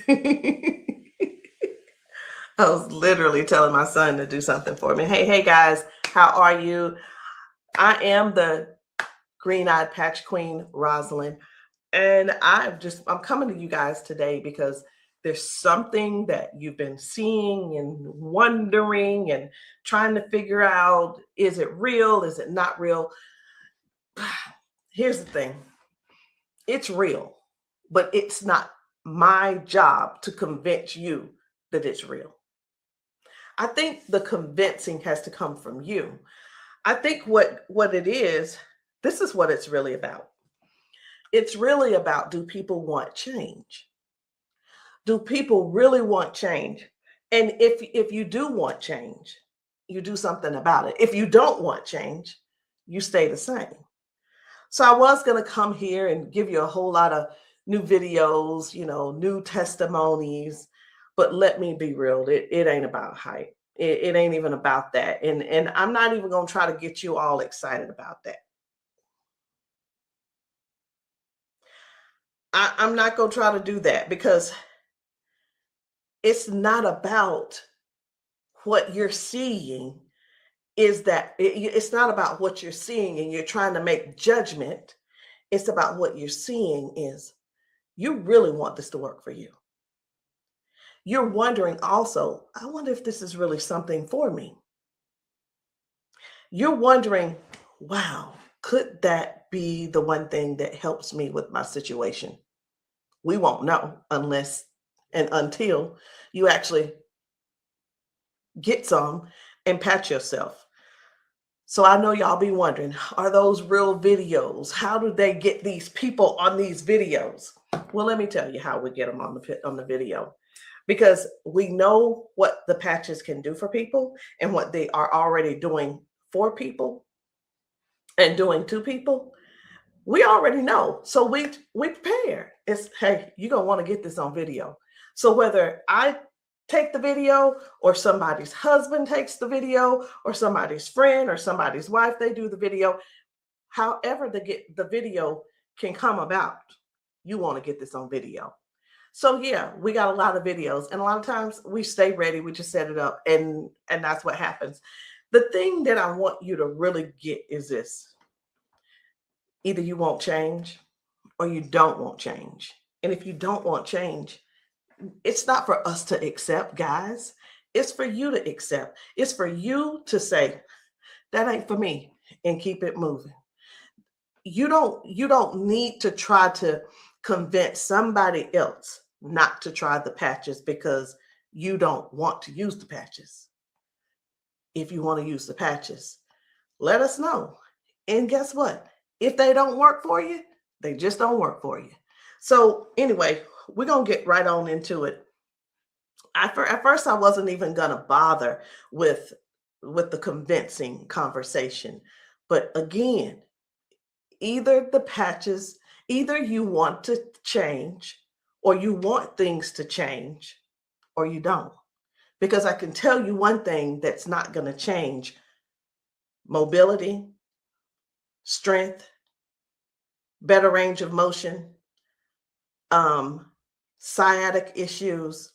I was literally telling my son to do something for me. Hey guys, how are you? I am the green-eyed patch queen, Rosalind, and I'm coming to you guys today because there's something that you've been seeing and wondering and trying to figure out, is it real? Is it not real? Here's the thing. It's real, but it's not my job to convince you that it's real. I think the convincing has to come from you. I think what it is, this is what it's really about. It's really about, do people want change? Do people really want change? And if you do want change, you do something about it. If you don't want change, you stay the same. So I was going to come here and give you a whole lot of new videos, new testimonies, but let me be real, it ain't about hype. It ain't even about that. And I'm not even going to try to get you all excited about that. I'm not going to try to do that because it's not about what you're seeing. It's not about what you're seeing and you're trying to make judgment. It's about what you're seeing is you really want this to work for you. You're wondering also, I wonder if this is really something for me. You're wondering, wow, could that be the one thing that helps me with my situation? We won't know unless and until you actually get some and pat yourself. So I know y'all be wondering, are those real videos? How do they get these people on these videos? Well, let me tell you how we get them on the video. Because we know what the patches can do for people and what they are already doing for people and doing to people. We already know. So we prepare. It's, hey, you're going to want to get this on video. So whether I take the video or somebody's husband takes the video or somebody's friend or somebody's wife, they do the video, however the video can come about, you want to get this on video. So yeah, we got a lot of videos, and a lot of times we stay ready. We just set it up, and that's what happens. The thing that I want you to really get is this: either you won't change, or you don't want change. And if you don't want change, it's not for us to accept, guys. It's for you to accept. It's for you to say, that ain't for me, and keep it moving. You don't need to try to convince somebody else not to try the patches because you don't want to use the patches. If you want to use the patches, let us know. And guess what? If they don't work for you, they just don't work for you. So anyway, we're going to get right on into it. At first, I wasn't even going to bother with the convincing conversation. But again, either the patches, either you want to change or you want things to change or you don't. Because I can tell you one thing that's not going to change: mobility, strength, better range of motion, sciatic issues,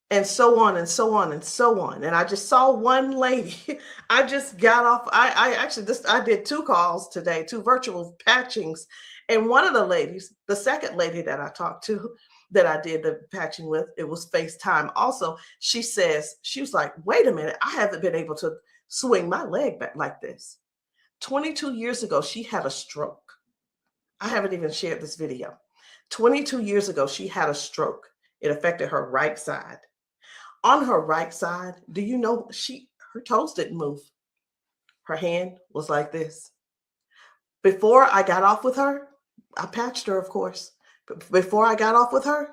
and so on and so on and so on. And I just saw one lady. I just got off. I did 2 calls today, 2 virtual patchings. And one of the ladies, the second lady that I talked to, that I did the patching with, it was FaceTime also. She was like, wait a minute, I haven't been able to swing my leg back like this. 22 years ago, she had a stroke. I haven't even shared this video. 22 years ago, she had a stroke. It affected her right side. On her right side, do you know her toes didn't move? Her hand was like this. Before I got off with her, I patched her, of course. But before I got off with her,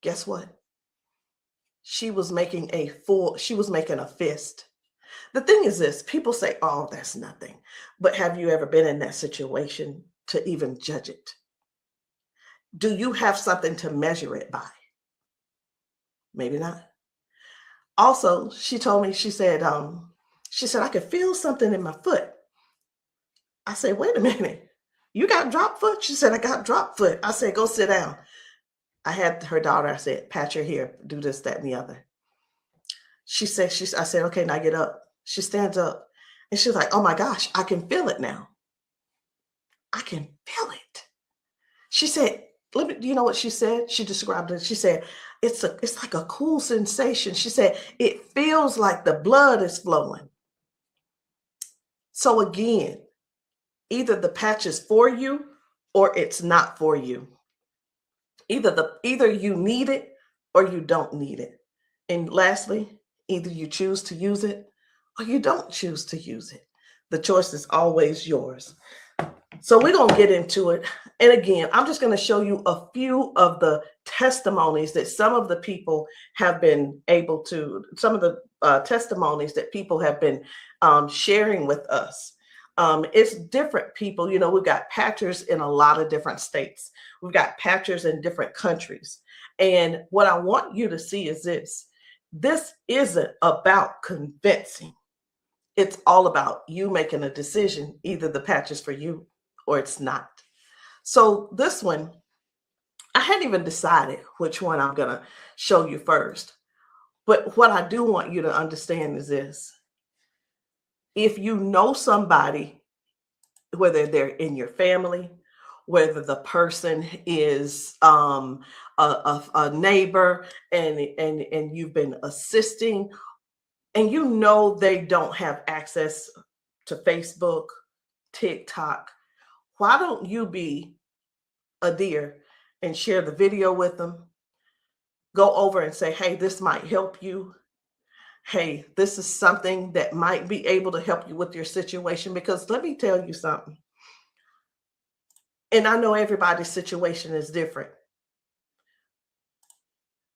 guess what? She was making a fist. The thing is this: people say, oh, that's nothing. But have you ever been in that situation to even judge it? Do you have something to measure it by? Maybe not. Also, she told me, she said, I could feel something in my foot. I said, wait a minute, you got drop foot? She said, I got drop foot. I said, go sit down. I had her daughter, I said, pat your hair, do this, that, and the other. I said, okay, now get up. She stands up and she's like, oh my gosh, I can feel it now. I can feel it. She said, let me, do you know what she said? She described it. She said, it's like a cool sensation. She said, it feels like the blood is flowing. So again, either the patch is for you or it's not for you. Either you need it or you don't need it. And lastly, either you choose to use it or you don't choose to use it. The choice is always yours. So we're going to get into it. And again, I'm just going to show you a few of the testimonies that some of the people have been able to, some of the testimonies that people have been sharing with us. It's different people. You know, we've got patchers in a lot of different states. We've got patchers in different countries. And what I want you to see is this. This isn't about convincing. It's all about you making a decision. Either the patch is for you or it's not. So this one, I hadn't even decided which one I'm going to show you first. But what I do want you to understand is this. If you know somebody, whether they're in your family, whether the person is a neighbor and you've been assisting, and you know they don't have access to Facebook, TikTok, why don't you be a dear and share the video with them? Go over and say, hey, this might help you. Hey, this is something that might be able to help you with your situation. Because let me tell you something. And I know everybody's situation is different.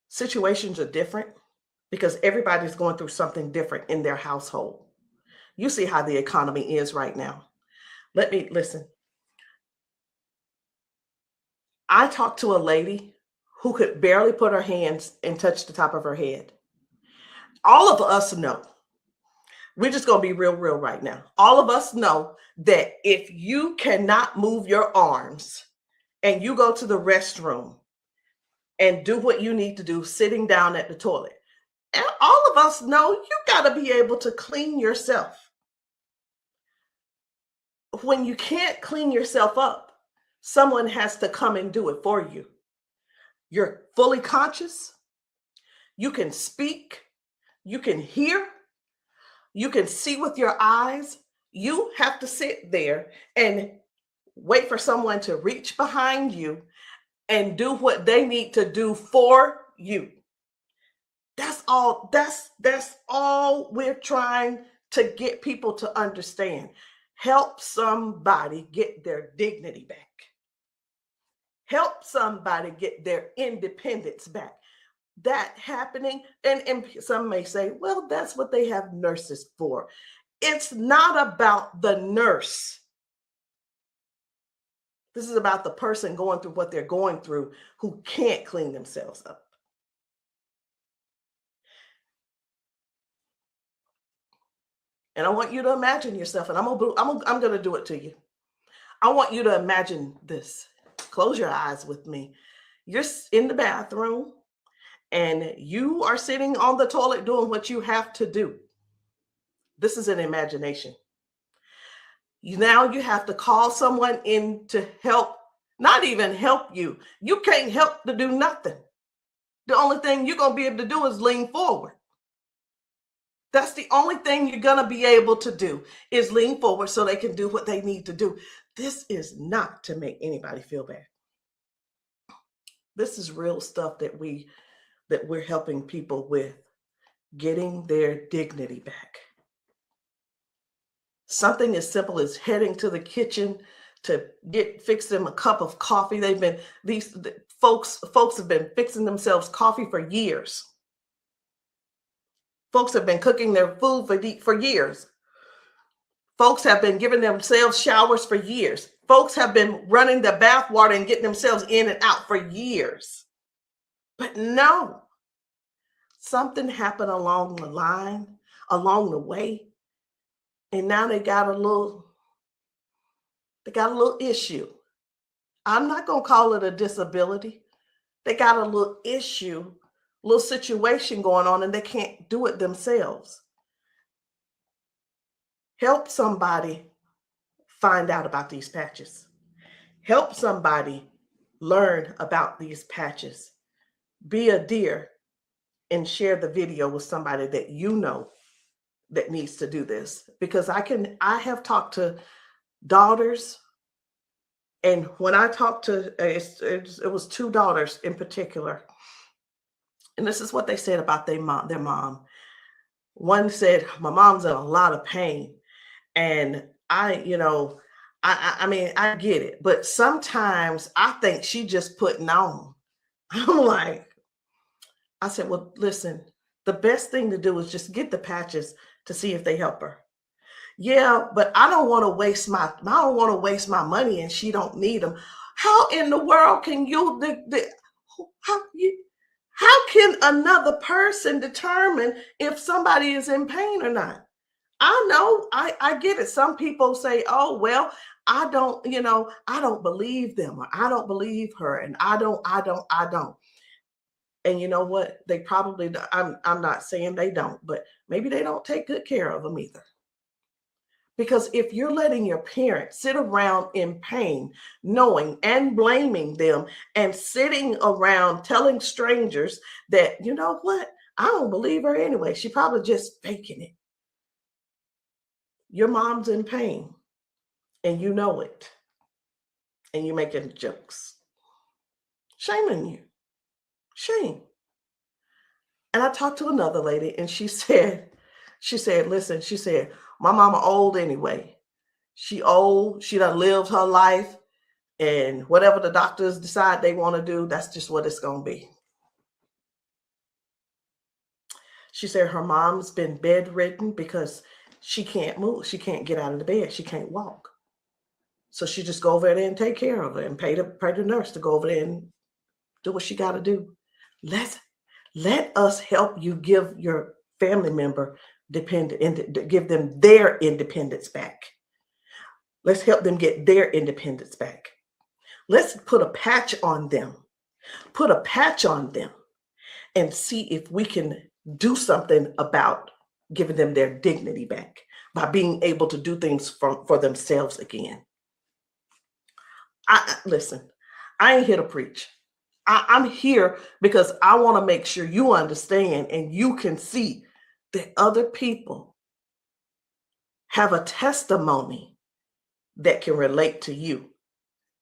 Situations are different because everybody's going through something different in their household. You see how the economy is right now. Let me listen. I talked to a lady who could barely put her hands and touch the top of her head. All of us know, we're just going to be real right now. All of us know that if you cannot move your arms and you go to the restroom and do what you need to do sitting down at the toilet, and all of us know you got to be able to clean yourself. When you can't clean yourself up, someone has to come and do it for you. You're fully conscious. You can speak. You can hear. You can see with your eyes. You have to sit there and wait for someone to reach behind you and do what they need to do for you. That's all. That's all we're trying to get people to understand. Help somebody get their dignity back. Help somebody get their independence back. That happening, and some may say, well, that's what they have nurses for. It's not about the nurse. This is about the person going through what they're going through who can't clean themselves up. And I want you to imagine yourself, and I'm going to do it to you. I want you to imagine this. Close your eyes with me. You're in the bathroom and you are sitting on the toilet doing what you have to do. This is an imagination. Now you have to call someone in to help, not even help you. You can't help to do nothing. The only thing you're going to be able to do is lean forward. That's the only thing you're going to be able to do is lean forward so they can do what they need to do. This is not to make anybody feel bad. This is real stuff that we're helping people with, getting their dignity back. Something as simple as heading to the kitchen to fix them a cup of coffee. These folks have been fixing themselves coffee for years. Folks have been cooking their food for years. Folks have been giving themselves showers for years. Folks have been running the bath water and getting themselves in and out for years. But no, something happened along the line, along the way, and now they got a little issue. I'm not going to call it a disability They got a little issue, little situation going on, and they can't do it themselves. Help somebody find out about these patches. Help somebody learn about these patches. Be a dear and share the video with somebody that you know that needs to do this. Because I have talked to daughters, and when I talked to, it was two daughters in particular, and this is what they said about their mom. One said, my mom's in a lot of pain. And I mean, I get it, but sometimes I think she just putting on. I'm like, I said, well, listen, the best thing to do is just get the patches to see if they help her. Yeah, but I don't want to waste my money and she don't need them. How in the world can how can another person determine if somebody is in pain or not? I know, I get it. Some people say, oh, well, I don't believe them, or I don't believe her, and I don't. And you know what? They probably, I'm not saying they don't, but maybe they don't take good care of them either. Because if you're letting your parents sit around in pain, knowing and blaming them, and sitting around telling strangers that, you know what, I don't believe her anyway, she probably just faking it. Your mom's in pain and you know it, and you're making jokes. Shame on you. Shame. And I talked to another lady and she said, listen, she said, my mama old anyway. She old, she done lived her life, and whatever the doctors decide they want to do, that's just what it's going to be. She said her mom's been bedridden because she can't move. She can't get out of the bed. She can't walk. So she just go over there and take care of her and pay the nurse to go over there and do what she got to do. Let us help you give your family member give them their independence back. Let's help them get their independence back. Let's put a patch on them. Put a patch on them and see if we can do something about giving them their dignity back by being able to do things for themselves again. Listen, I ain't here to preach. I'm here because I want to make sure you understand and you can see that other people have a testimony that can relate to you.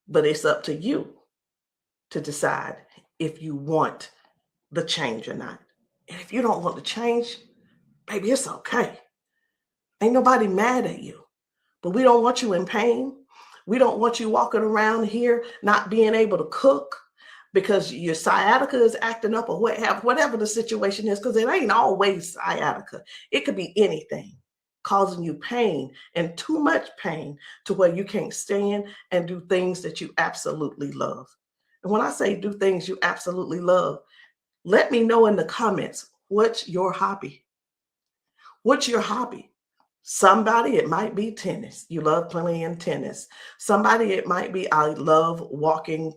But it's up to you to decide if you want the change or not. And if you don't want the change, baby, it's okay. Ain't nobody mad at you. But we don't want you in pain. We don't want you walking around here not being able to cook because your sciatica is acting up, or whatever the situation is, because it ain't always sciatica. It could be anything causing you pain, and too much pain to where you can't stand and do things that you absolutely love. And when I say do things you absolutely love, let me know in the comments, what's your hobby? What's your hobby? Somebody, it might be tennis. You love playing tennis. Somebody, it might be, I love walking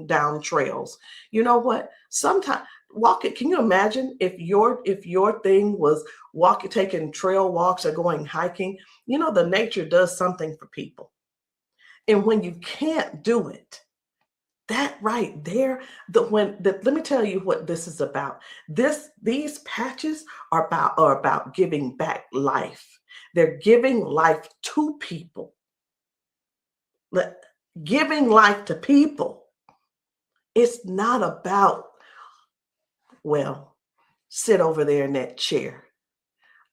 down trails. You know what? Sometimes walking, can you imagine if your thing was taking trail walks or going hiking? You know, the nature does something for people. And when you can't do it, that right there, let me tell you what this is about. These patches are about giving back life. They're giving life to people. Giving life to people. It's not about, well, sit over there in that chair.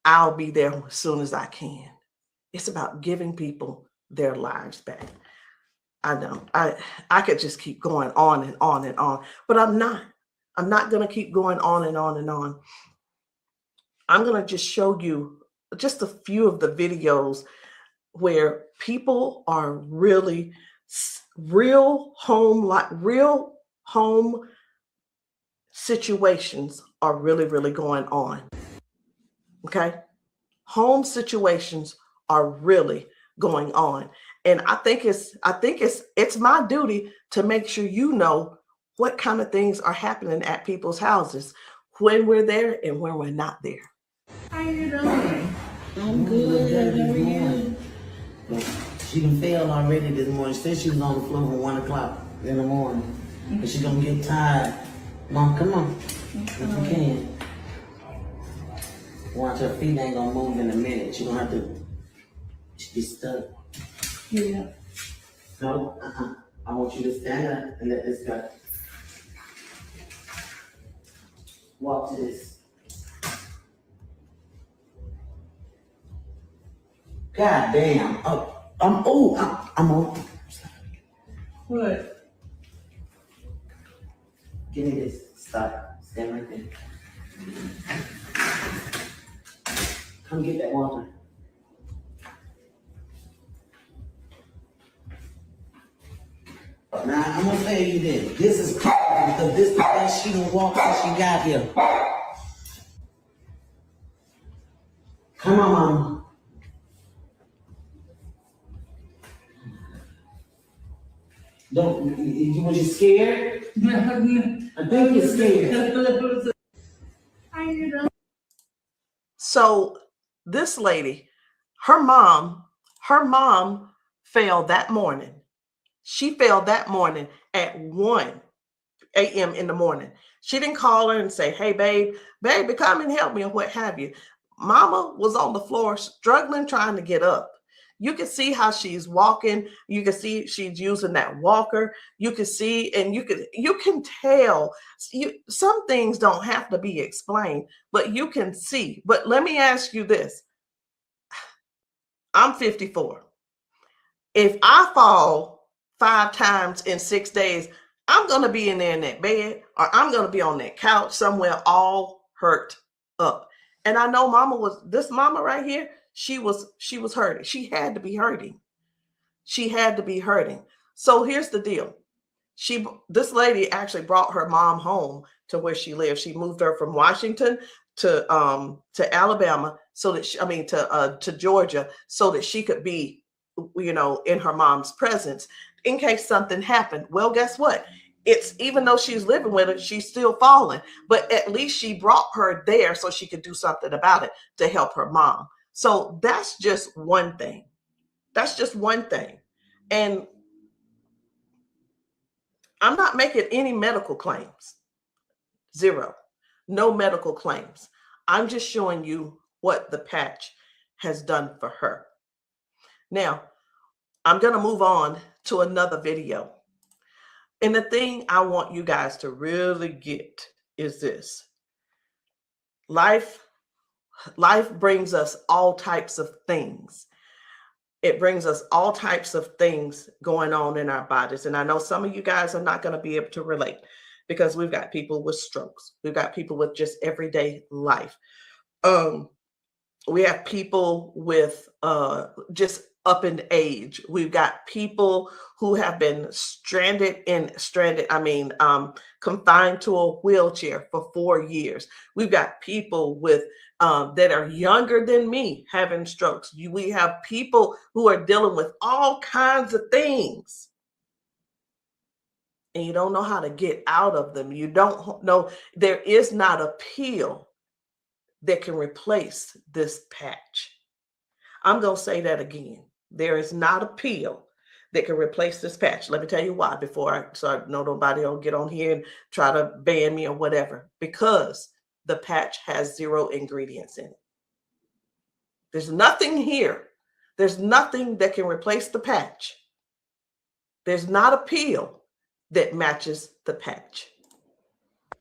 I'll be there as soon as I can. It's about giving people their lives back. I know I could just keep going on and on and on, but I'm not going to keep going on and on and on. I'm going to just show you just a few of the videos where people are really real home situations are really going on. Okay. Home situations are really going on. And I think it's my duty to make sure you know what kind of things are happening at people's houses when we're there and when we're not there. How you doing? I'm good. How are you? She done failed already this morning. She said she was on the floor from 1 o'clock in the morning. But she gonna get tired. Mom, come on. If you can. Watch, her feet ain't gonna move in a minute. She gonna have to be stuck. Yeah. No, I want you to stand up and let this go. Walk to this. God damn. I'm on. What? Give me this. Stop. Stand right there. Come get that water. Now, I'm gonna tell you this. This is powerful because this is the best she done walked since she got here. Come on, Mama. Don't, was you scared? I think you're scared. How you doing? So this lady, her mom fell that morning. She fell that morning at 1 a.m. in the morning. She didn't call her and say, hey, baby, come and help me or what have you. Mama was on the floor struggling, trying to get up. You can see how she's walking. You can see she's using that walker. You can see, and you can tell. Some things don't have to be explained, but you can see. But let me ask you this. I'm 54. If I fall 5 times in 6 days, I'm going to be in there in that bed, or I'm going to be on that couch somewhere all hurt up. And I know this mama right here, she was hurting. She had to be hurting. She had to be hurting. So here's the deal. This lady actually brought her mom home to where she lives. She moved her from Washington to Alabama to Georgia so that she could be, in her mom's presence in case something happened. Well, guess what? It's even though she's living with her, she's still falling, but at least she brought her there so she could do something about it to help her mom. So that's just one thing. That's just one thing. And I'm not making any medical claims. Zero. No medical claims. I'm just showing you what the patch has done for her. Now, I'm going to move on to another video. And the thing I want you guys to really get is this. Life brings us all types of things. It brings us all types of things going on in our bodies. And I know some of you guys are not going to be able to relate because we've got people with strokes. We've got people with just everyday life. We have people with just up in age. We've got people who have been confined to a wheelchair for 4 years. We've got people with that are younger than me having strokes. We have people who are dealing with all kinds of things. And you don't know how to get out of them. You don't know, there is not a pill that can replace this patch. I'm going to say that again. There is not a pill that can replace this patch. Let me tell you why so I know nobody will get on here and try to ban me or whatever. Because the patch has 0 ingredients in it. There's nothing here. There's nothing that can replace the patch. There's not a pill that matches the patch.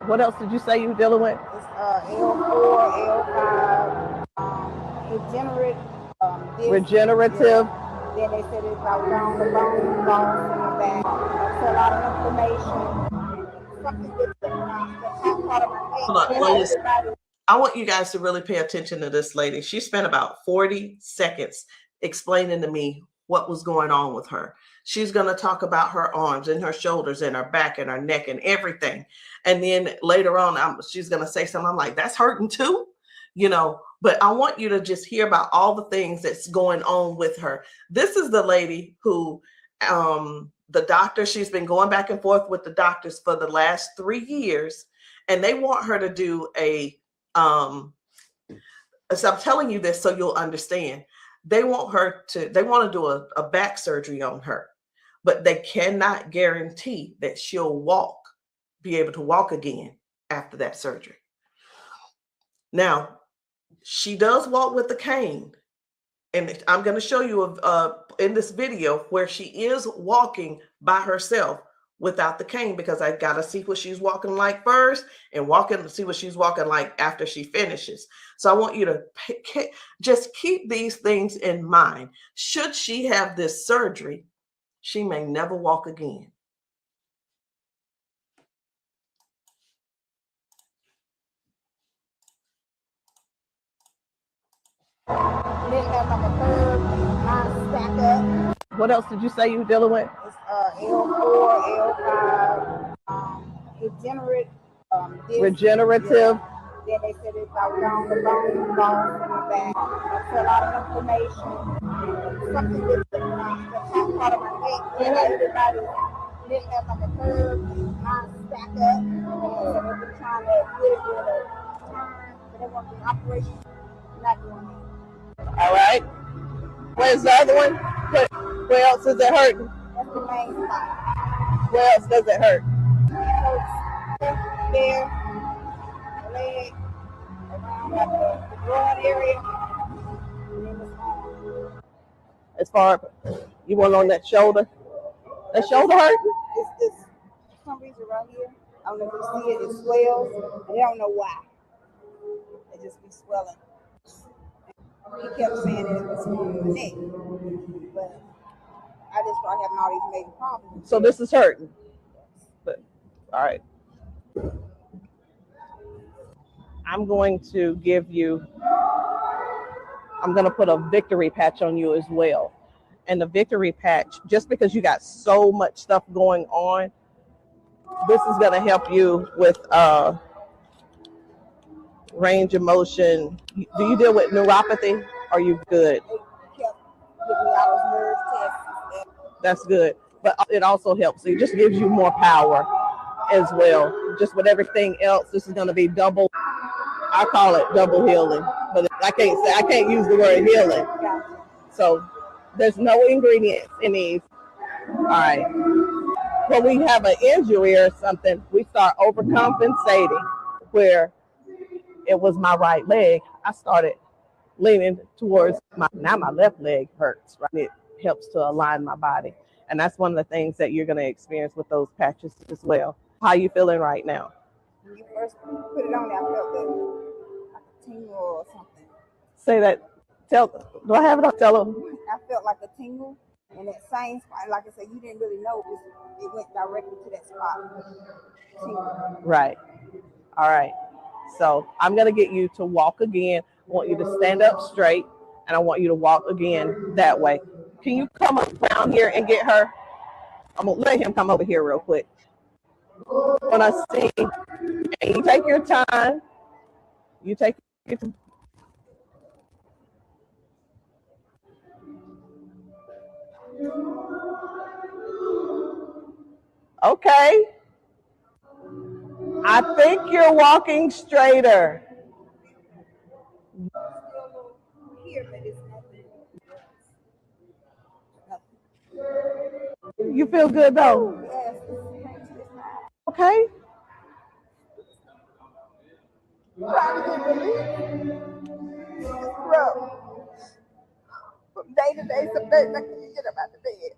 What else did you say you were dealing with? It's L4, L5, regenerative. Yeah. Then they said it's about down the bone, loss in the back. That's a lot of inflammation. Something that's part of my head. I want you guys to really pay attention to this lady. She spent about 40 seconds explaining to me what was going on with her. She's going to talk about her arms and her shoulders and her back and her neck and everything. And then later on, she's going to say something. I'm like, that's hurting too, but I want you to just hear about all the things that's going on with her. This is the lady who the doctor, she's been going back and forth with the doctors for the last 3 years, and they want her to do a so I'm telling you this so you'll understand. They want to do a back surgery on her, but they cannot guarantee that she'll be able to walk again after that surgery. Now, she does walk with the cane, and I'm going to show you in this video where she is walking by herself without the cane, because I got to see what she's walking like first and see what she's walking like after she finishes. So I want you to just keep these things in mind. Should she have this surgery, she may never walk again. What else did you say you were dealing with? It's L4, L5, regenerative. Yeah. Then they said it's about down the bone back. That's a lot of inflammation. Something with the top part of my neck. Everybody didn't have like a curve, mine stack up. So they've been trying to get it with a turn, but they want the operation. Not doing it. All right. Where's the other one? Where else is it hurting? That's the main spot. Where else does it hurt? It hurts there, leg, around like the groin area, and then the arm. As far as you want on that shoulder? That shoulder hurt? It's for some reason right here. I don't know if you see it. It swells, and I don't know why. It just be swelling. He kept saying that it was from the neck, but I just started having all these major problems. So this is hurting. But, all right. I'm going to put a victory patch on you as well. And the victory patch, just because you got so much stuff going on, this is going to help you with range of motion. Do you deal with neuropathy? Are you good? They kept giving me all those nerve tests. That's good. But it also helps. It just gives you more power as well. Just with everything else, this is going to be double. I call it double healing, but I can't use the word healing. So there's no ingredients in these. All right. When we have an injury or something, we start overcompensating. Where it was my right leg, I started leaning towards now my left leg hurts, right? It helps to align my body. And that's one of the things that you're going to experience with those patches as well. How are you feeling right now? When you first put it on there, I felt like a tingle or something. Say that. Do I have it? Tell them. I felt like a tingle in that same spot. Like I said, you didn't really know it went directly to that spot. Tingle. Right. All right. So I'm going to get you to walk again. I want you to stand up straight, and I want you to walk again that way. Can you come up down here and get her? I'm going to let him come over here real quick. When I sing, and you take your time. You take your time. Okay. I think you're walking straighter. You feel good though? Okay. From day to day, some days I can't get up out of bed.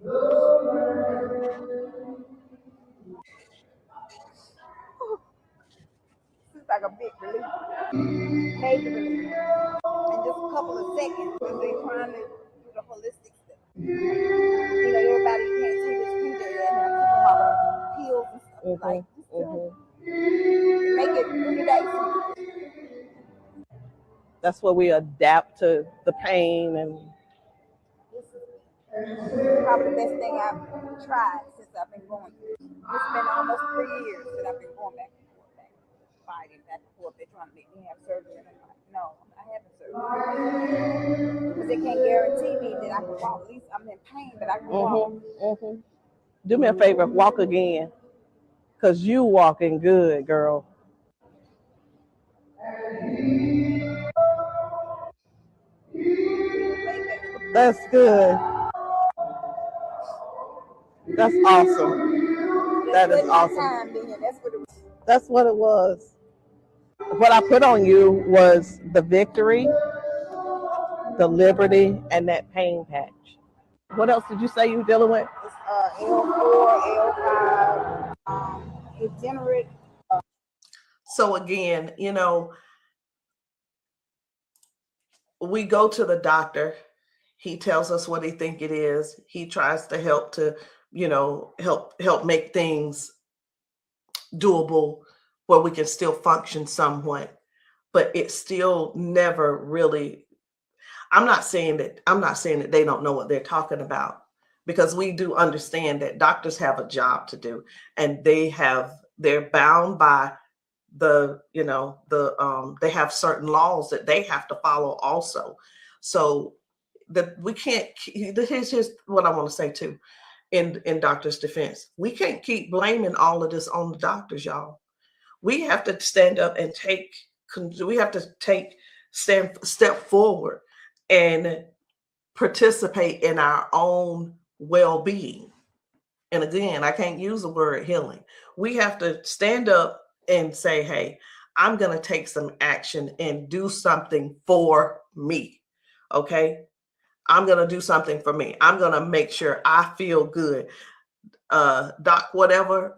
It's like a big relief, major relief, in just a couple of seconds because they're trying to do the holistic stuff. You know, everybody can't see this future and have to all the pills and stuff like make it 3 days. That's where we adapt to the pain and. Probably the best thing I've tried since I've been going through. It's been almost 3 years that I've been going back and forth, fighting back and forth. They're trying to make me have surgery, and I'm like, no, I haven't surgery. Because they can't guarantee me that I can walk. At least I'm in pain, but I can walk. Do me a favor, walk again, because you walking good, girl. That's good. That's awesome. That is awesome. That's what it was. What I put on you was the victory, the liberty, and that pain patch. What else did you say you were dealing with? It's L4, L5, degenerate. So again, we go to the doctor. He tells us what he think it is. He tries to help to, help make things doable where we can still function somewhat. But it's still never really. I'm not saying that they don't know what they're talking about, because we do understand that doctors have a job to do, and they're bound by they have certain laws that they have to follow also. So that we can't. Here's what I want to say too, in doctors' defense, we can't keep blaming all of this on the doctors, y'all. We have to stand up and step forward and participate in our own well-being. And again, I can't use the word healing. We have to stand up and say, hey, I'm going to take some action and do something for me. Okay. I'm going to do something for me. I'm going to make sure I feel good. Doc, whatever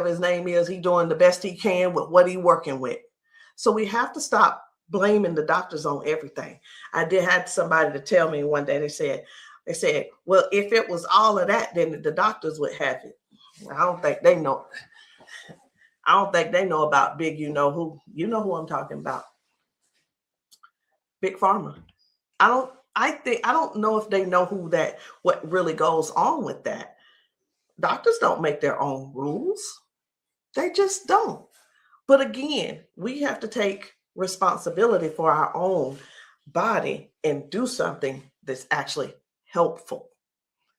his name is, he doing the best he can with what he working with. So we have to stop blaming the doctors on everything. I had somebody to tell me one day, they said, well, if it was all of that, then the doctors would have it. I don't think they know. I don't think they know about big, you know who I'm talking about. Big Pharma. I don't know if they know what really goes on with that. Doctors don't make their own rules. They just don't. But again, we have to take responsibility for our own body and do something that's actually helpful,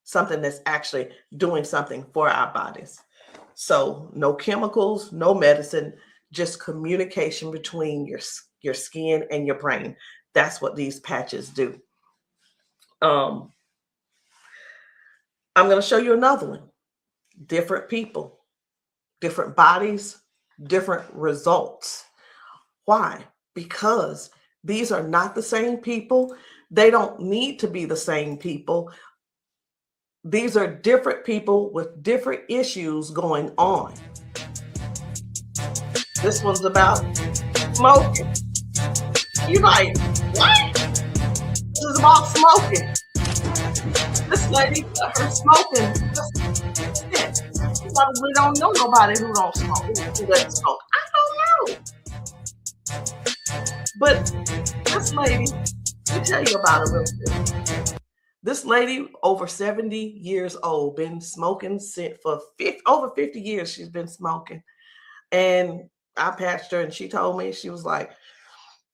something that's actually doing something for our bodies. So no chemicals, no medicine, just communication between your skin and your brain. That's what these patches do. I'm going to show you another one. Different people, different bodies, different results. Why? Because these are not the same people. They don't need to be the same people. These are different people with different issues going on. This one's about smoking. You're like, what? This is about smoking. This lady, her smoking. You probably don't know nobody who don't smoke, who doesn't smoke. I don't know. But this lady, let me tell you about her real quick. This lady, over 70 years old, been smoking for over 50 years. She's been smoking. And I patched her, and she told me, she was like,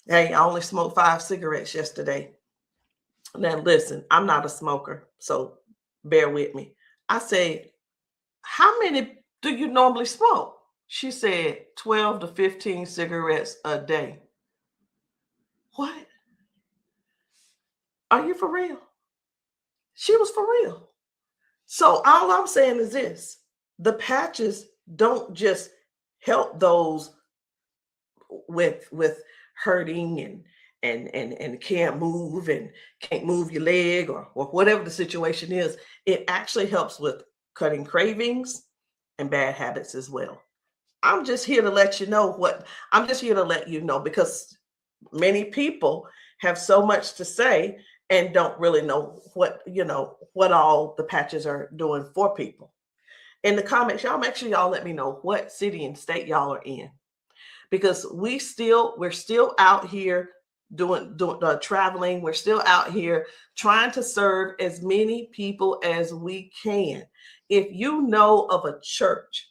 hey, I only smoked 5 cigarettes yesterday. Now, listen, I'm not a smoker, so bear with me. I said, how many do you normally smoke? She said 12 to 15 cigarettes a day. What? Are you for real? She was for real. So all I'm saying is this: the patches don't just help those with hurting and can't move and can't move your leg or whatever the situation is. It actually helps with cutting cravings and bad habits as well. I'm just here to let you know because many people have so much to say and don't really know what all the patches are doing for people. In the comments, y'all make sure y'all let me know what city and state y'all are in, because we're still out here doing traveling. We're still out here trying to serve as many people as we can. If you know of a church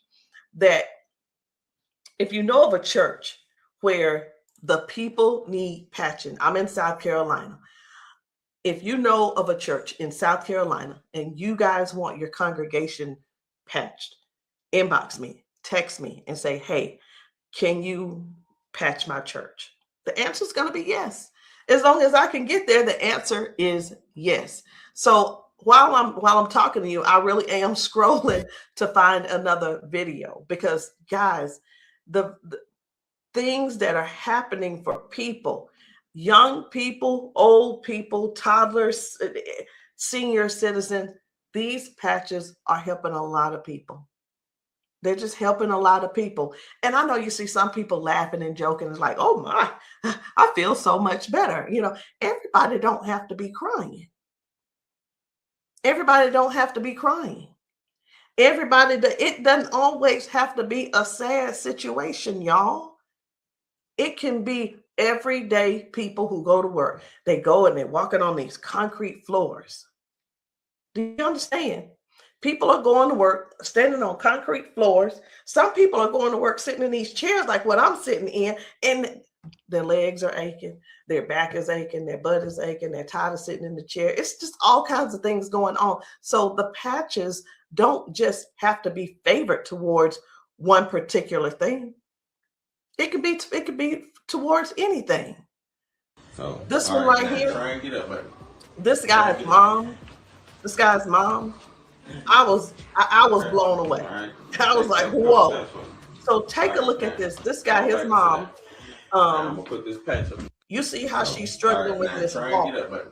where the people need patching, I'm in South Carolina. if you know of a church in South Carolina and you guys want your congregation patched, inbox me, text me, and say, hey, can you patch my church? The answer is going to be yes. As long as I can get there, the answer is yes. So while I'm talking to you, I really am scrolling to find another video, because guys, the things that are happening for people, young people, old people, toddlers, senior citizens, these patches are helping a lot of people. They're just helping a lot of people. And I know you see some people laughing and joking. It's like, oh my, I feel so much better. You know, everybody don't have to be crying. Everybody don't have to be crying. It doesn't always have to be a sad situation, y'all. It can be everyday people who go to work. They go and they're walking on these concrete floors. Do you understand? People are going to work standing on concrete floors. Some people are going to work sitting in these chairs like what I'm sitting in, and their legs are aching, their back is aching, their butt is aching, they're tired of sitting in the chair. It's just all kinds of things going on. So the patches don't just have to be favored towards one particular thing. It could be towards anything. So this one right here, try and get up, baby. This guy's mom, I was blown away. Right. I was like, whoa. So take a look at this. This guy, his mom, I'm gonna put this patch up. you see how she's struggling with this try walk. and get up, baby.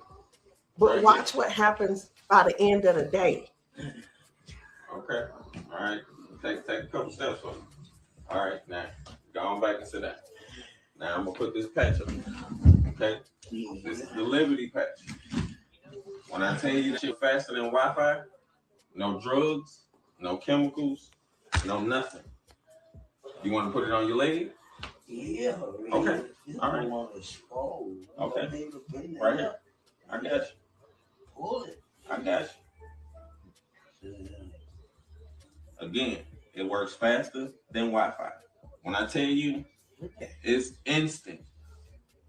But watch what happens by the end of the day. Okay. All right. Take a couple steps for me. All right. Now go on back and sit down. Now I'm gonna put this patch up. Okay. This is the Liberty patch. When I tell you that you're faster than Wi-Fi, no drugs, no chemicals, no nothing. You want to put it on your leg? Yeah. Okay. All right. Okay. Right here. I got you. Pull it. I got you. Again, it works faster than Wi-Fi. When I tell you, it's instant.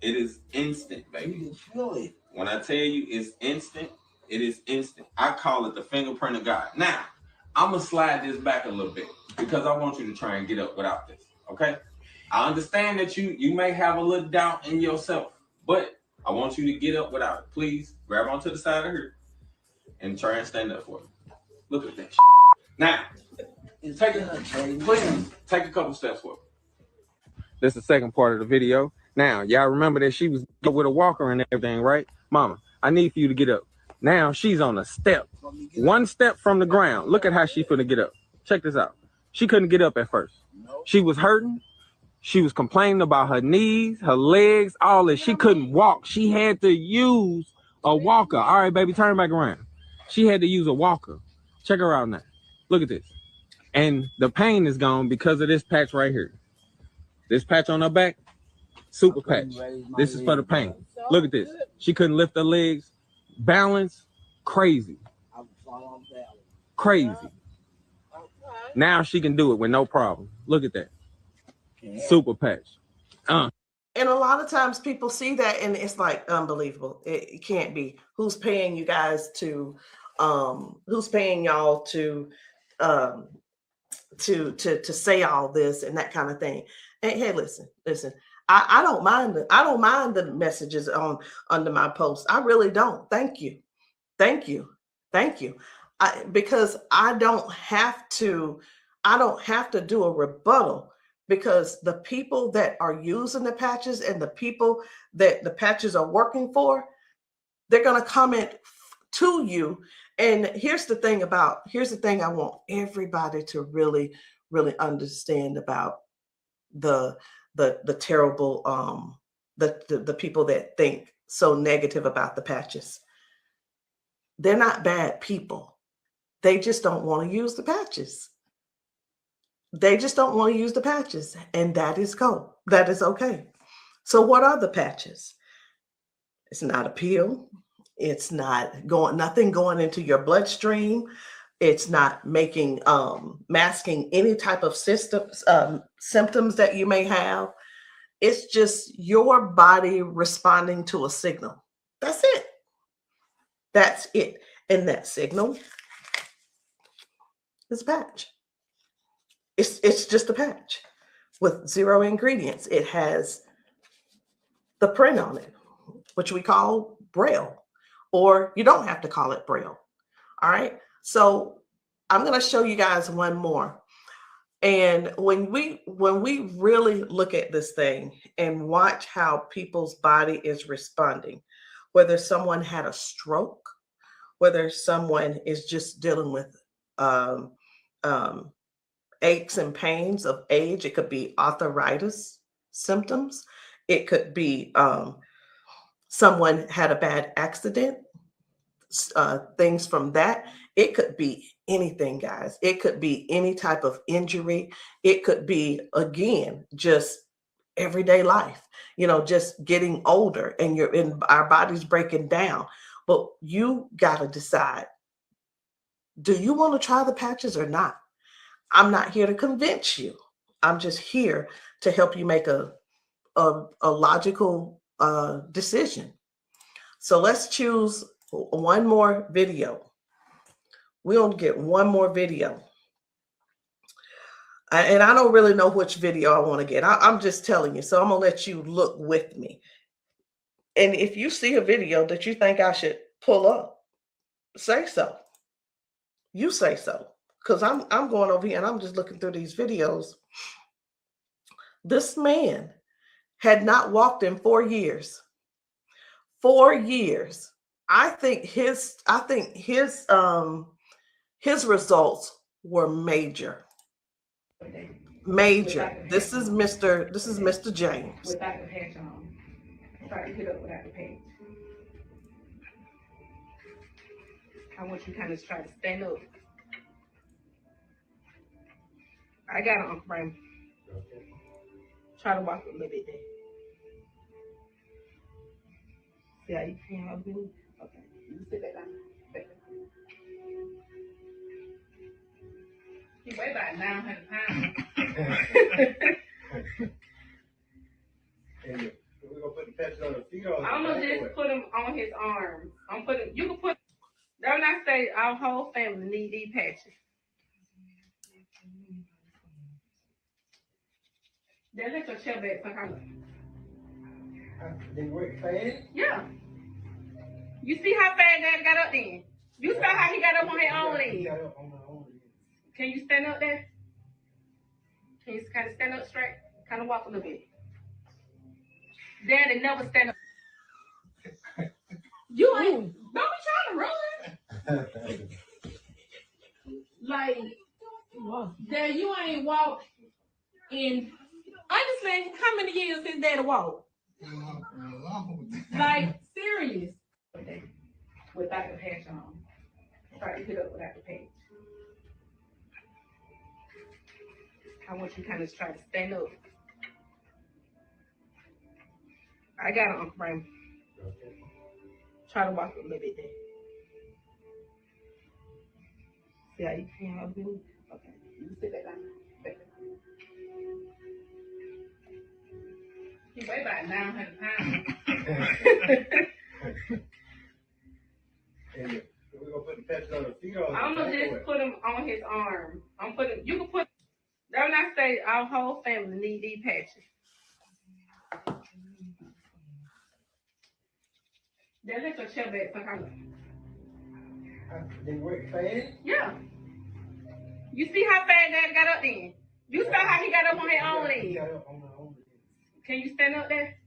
It is instant, baby. You can feel it. When I tell you it's instant, it is instant. I call it the fingerprint of God. Now, I'm going to slide this back a little bit because I want you to try and get up without this, okay? I understand that you may have a little doubt in yourself, but I want you to get up without it. Please grab onto the side of her and try and stand up for me. Look at that shit. Now, please take a couple steps forward. This is the second part of the video. Now, y'all remember that she was with a walker and everything, right? Mama, I need for you to get up. Now she's on a step. One step from the ground. Look at how she's finna get up. Check this out. She couldn't get up at first. She was hurting. She was complaining about her knees, her legs, all that. She couldn't walk. She had to use a walker. All right, baby, turn back around. She had to use a walker. Check her out now. Look at this. And the pain is gone because of this patch right here. This patch on her back, super patch. This is for the pain. Look at this. She couldn't lift her legs. Balance, crazy. Crazy. Now she can do it with no problem. Look at that. Super patch. And a lot of times people see that and it's like unbelievable. It can't be. Who's paying you guys to who's paying y'all to say all this and that kind of thing. And hey, listen. I don't mind the messages under my post. I really don't. Thank you. Because I don't have to do a rebuttal, because the people that are using the patches and the people that the patches are working for, they're going to comment to you. And here's the thing I want everybody to really, really understand about the terrible, the people that think so negative about the patches. They're not bad people. They just don't want to use the patches. And that is cool. That is okay. So what are the patches? It's not a pill. It's not nothing going into your bloodstream. It's not masking any type of symptoms that you may have. It's just your body responding to a signal. That's it. That's it. And that signal is a patch. It's just a patch with 0 ingredients. It has the print on it, which we call Braille, or you don't have to call it Braille. All right. So I'm going to show you guys one more. And when we really look at this thing and watch how people's body is responding, whether someone had a stroke, whether someone is just dealing with aches and pains of age, it could be arthritis symptoms, it could be someone had a bad accident, things from that. It could be anything, guys. It could be any type of injury. It could be, again, just everyday life, just getting older and our body's breaking down. But you got to decide, do you want to try the patches or not? I'm not here to convince you. I'm just here to help you make a logical decision. So let's choose one more video. We only get one more video. And I don't really know which video I want to get. I'm just telling you. So I'm going to let you look with me. And if you see a video that you think I should pull up, say so. You say so. Because I'm going over here and I'm just looking through these videos. This man had not walked in 4 years. 4 years. I think his results were major. Major. This is Mr. James. Without the patch on. Try to get up without the patch. I want you to kind of try to stand up. I got it, Uncle Brian. Try to walk a little bit there. See how you can up here? Okay. You sit back down. He weigh about 900 pounds. Hey, we're gonna put the patches on the feet or I'm gonna just put them on his arms. You can put, don't I say our whole family need these patches. Then let your chair back some. They work fast? Yeah. You see how fast Daddy got up then? You saw how he got up on his own leg. Can you stand up there? Can you kind of stand up straight? Kind of walk a little bit. Daddy never stand up. You ain't, don't be trying to run. Like, Dad, you ain't walked in, honestly, how many years since Daddy walked? Like, serious. Without the patch on. Try to get up without the patch. I want you to kind of try to stand up. I got it, Uncle Brian. Try to walk a little bit there. See how you can up here? Okay. You sit back down. He weigh about 900 pounds. Hey, we're gonna put the patches on the feet or I'm gonna just put them on his arm. You can put, don't I say our whole family need these patches. Then let your chair back some. They work fast? Yeah. You see how fast Daddy got up then? You saw how he got up on his own leg. Can you stand up there?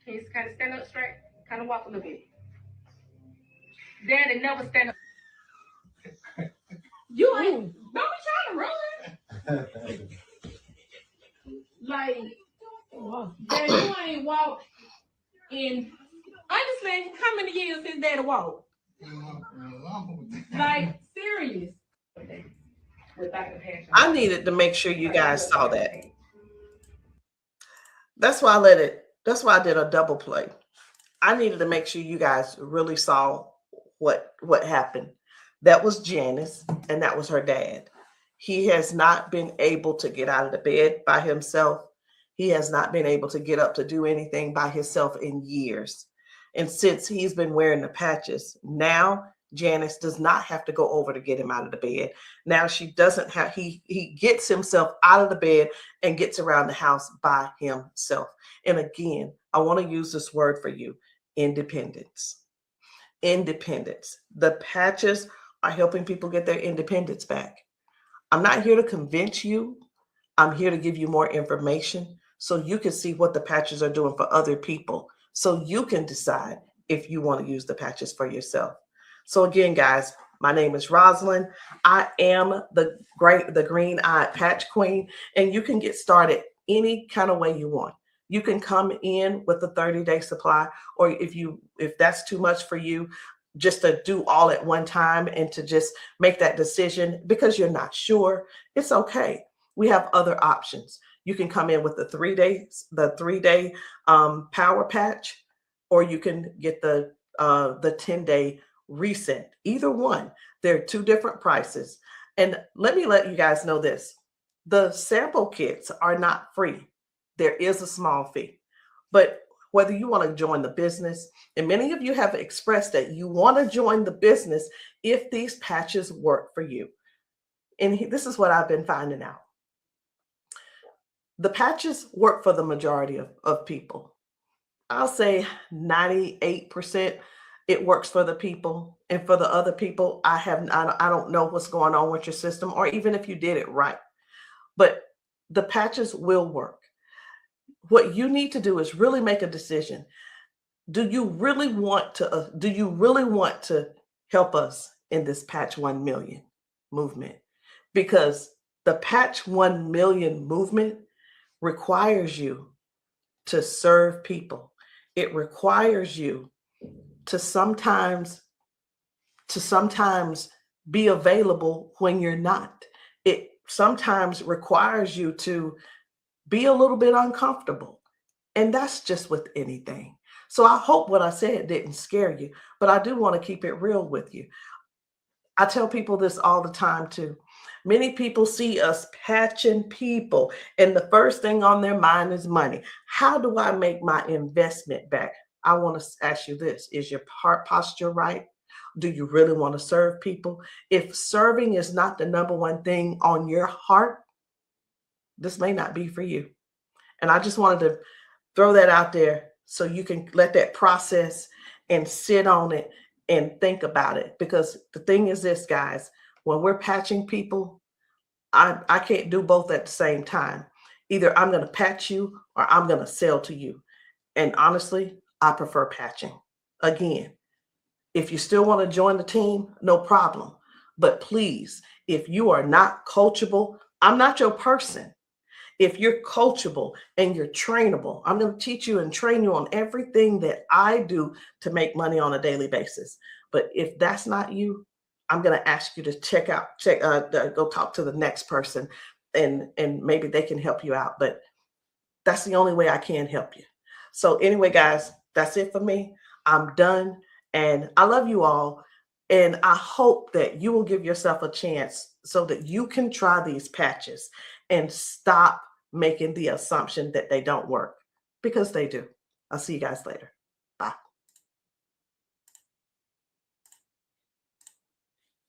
Can you kind of stand up straight? Kind of walk a little bit. Daddy never stand up. You ain't, don't be trying to run. Like, Daddy, you ain't walked in, honestly, how many years since Daddy walked? Like, serious. Without the patch on. I needed to make sure you guys saw that. That's why I did a double play. I needed to make sure you guys really saw what happened. That was Janice, and that was her dad. He has not been able to get out of the bed by himself. He has not been able to get up to do anything by himself in years. And since he's been wearing the patches, now Janice does not have to go over to get him out of the bed. Now she doesn't have, he gets himself out of the bed and gets around the house by himself. And again, I want to use this word for you, independence. Independence. The patches are helping people get their independence back. I'm not here to convince you. I'm here to give you more information so you can see what the patches are doing for other people, so you can decide if you want to use the patches for yourself. So again, guys, my name is Rosalind. I am the green-eyed patch queen, and you can get started any kind of way you want. You can come in with a 30-day supply, or if that's too much for you, just to do all at one time and to just make that decision because you're not sure, it's okay. We have other options. You can come in with the 3-day power patch, or you can get the 10-day reset. Either one. There are two different prices. And let me let you guys know this. The sample kits are not free. There is a small fee. But whether you want to join the business, and many of you have expressed that you want to join the business if these patches work for you. And this is what I've been finding out. The patches work for the majority of people. I'll say 98% it works for the people. And for the other people, I don't know what's going on with your system, or even if you did it right. But the patches will work. What you need to do is really make a decision. Do you really want to help us in this Patch 1 Million movement? Because the Patch 1 Million movement requires you to serve people. It requires you to sometimes be available when you're not. It sometimes requires you to be a little bit uncomfortable. And that's just with anything. So I hope what I said didn't scare you, but I do want to keep it real with you. I tell people this all the time too. Many people see us patching people, and the first thing on their mind is money. How do I make my investment back? I want to ask you this. Is your heart posture right? Do you really want to serve people? If serving is not the number one thing on your heart, this may not be for you. And I just wanted to throw that out there so you can let that process and sit on it and think about it. Because the thing is this, guys, when we're patching people, I can't do both at the same time. Either I'm going to patch you or I'm going to sell to you. And honestly, I prefer patching. Again, if you still want to join the team, no problem. But please, if you are not coachable, I'm not your person. If you're coachable and you're trainable, I'm going to teach you and train you on everything that I do to make money on a daily basis. But if that's not you, I'm going to ask you to go talk to the next person, and maybe they can help you out. But that's the only way I can help you. So anyway, guys, that's it for me. I'm done. And I love you all. And I hope that you will give yourself a chance so that you can try these patches and stop making the assumption that they don't work, because they do. I'll see you guys later.